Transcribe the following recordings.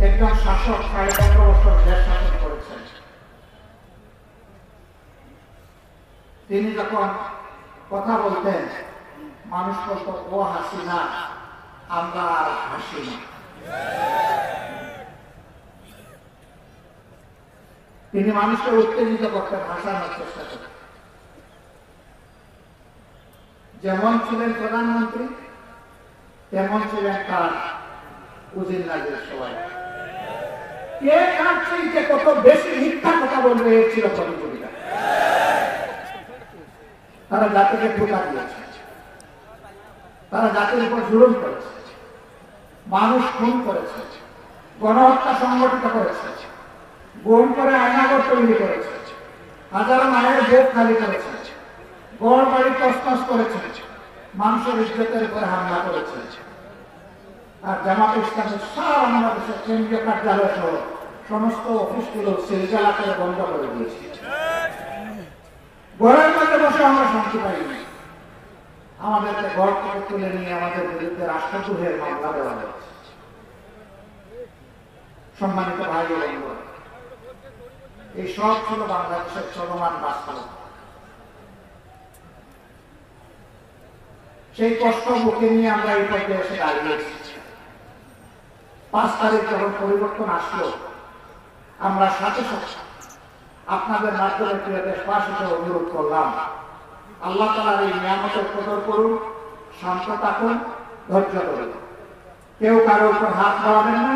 একজন শাসক 15.5 বছর দেশ শাসন করেছেন। তিনি যখন কথা বলতেন মানুষ বলতো ও হাসিনা, আমরা আর হাসি না। তিনি মানুষকে উত্তেজিত করতেন, হাসানোর চেষ্টা করতেন। যেমন ছিলেন প্রধানমন্ত্রী তেমন ছিলেন তার উজির নাজির সবাই। কে কার চাইতে কত বেশি মিথ্যা কথা বলবে ছিল প্রতিযোগিতা। তারা জাতিকে ধোঁকা দিয়েছে, তারা জাতির উপর জুলুম করেছে, মানুষ খুন করেছে, গণহত্যা সংগঠিত করেছে, গুম করে আয়নাঘর তৈরি করেছে, হাজারো মায়ের বুক খালি করেছে, গড় বাড়ি তছনছ করেছে, মানুষের ইজ্জতের উপরে হামলা করেছে। আর জামাত ইসলামের সারা বাংলাদেশের কেন্দ্রীয় কার্যালয় সহ সমস্ত অফিসগুলো সিলগালা করে বন্ধ করে দিয়েছে। ঘরের মধ্যে বসে আমরা শান্তি পাইনি। আমাদেরকে ঘর থেকে তুলে নিয়ে আমাদের বিরুদ্ধে রাষ্ট্রদ্রোহের মামলা দেওয়া হয়েছে। সম্মানিত ভাই ও বন্ধু, এই সব ছিল বাংলাদেশের চলমান বাস্তবতা। সেই কষ্ট বুকে নিয়ে আমরা এই পর্যায়ে এসে দাঁড়িয়েছি। 5 তারিখ যখন পরিবর্তন আসলো, আমরা সাথে সাথে আপনাদের মাধ্যমে প্রিয় দেশবাসীকে অনুরোধ করলাম, আল্লাহ তাআলার এই নিয়ামতের কদর করুন, শান্ত থাকুন, ধৈর্য ধরুন। কেউ কারো উপর হাত বাড়াবেন না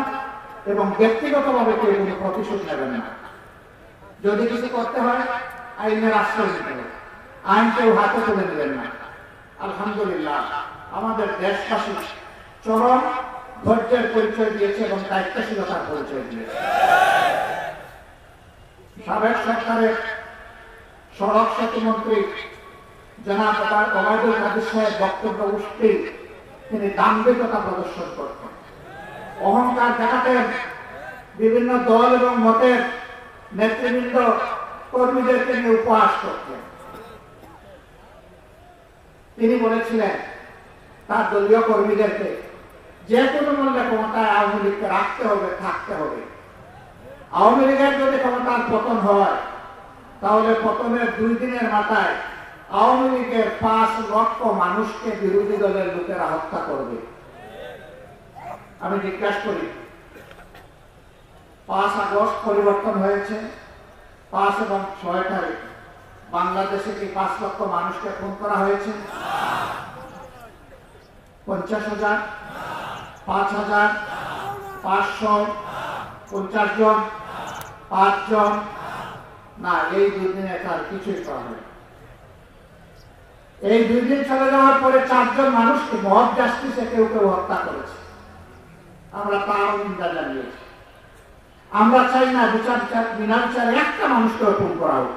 এবং ব্যক্তিগতভাবে কেউ কোনো প্রতিশোধ নেবেন না। যদি কিছু করতে হয় আইনের আশ্রয় নিতে হবে, আইন কেউ হাতে তুলে নেবেন না। আলহামদুলিল্লাহ, আমাদের দেশবাসী চরম ধৈর্যের পরিচয় দিয়েছে এবং দায়িত্বশীলতার পরিচয় দিয়েছে। সাবেক সরকারের সড়ক সেতুমন্ত্রী জনাব ওবায়দুল কাদের সাহেব বক্তব্য উঠতেই তিনি দাম্ভিকতা প্রদর্শন করতেন, অহংকার দেখাতেন, বিভিন্ন দল এবং মতের নেতৃবৃন্দ কর্মীদেরকে নিয়ে উপহাস করতেন। তিনি বলেছিলেন তার দলীয় কর্মীদেরকে যে কোনো মূল্যে ক্ষমতায় আওয়ামী লীগকে রাখতে হবে, থাকতে হবে। আওয়ামী লীগের যদি ক্ষমতার পতন হয় তাহলে পতনের 2 দিনের মাথায় আওয়ামী লীগের 5 লক্ষ মানুষকে বিরোধী দলের লোকেরা হত্যা করবে। আমি জিজ্ঞাসা করি, 5 আগস্ট পরিবর্তন হয়েছে, 5 এবং 6 তারিখ বাংলাদেশে কি 5 লক্ষ মানুষকে খুন করা হয়েছে? 50,000, 5,000, 500, 50 জন, 5 জন? না, এই 2 দিনে তার কিছুই করা হয়। এই 2 দিন চলে যাওয়ার পরে 4 জন মানুষকে মব জাস্টিসে কেউ কেউ হত্যা করেছে। আমরা তারও নিন্দা জানিয়েছি। আমরা চাই না বিনা বিচারে একটা মানুষকে খুন করা হোক।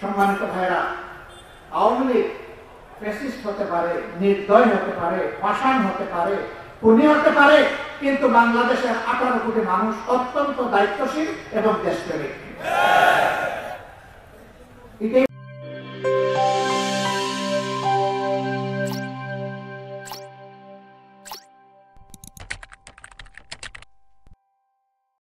সম্মানিত ভাইরা, আওয়ামী লীগ ফ্যাসিস্ট হতে পারে, নির্দয় হতে পারে, পাষাণ হতে পারে, খুনি হতে পারে, কিন্তু বাংলাদেশের 18 কোটি মানুষ অত্যন্ত দায়িত্বশীল এবং দেশপ্রেমিক।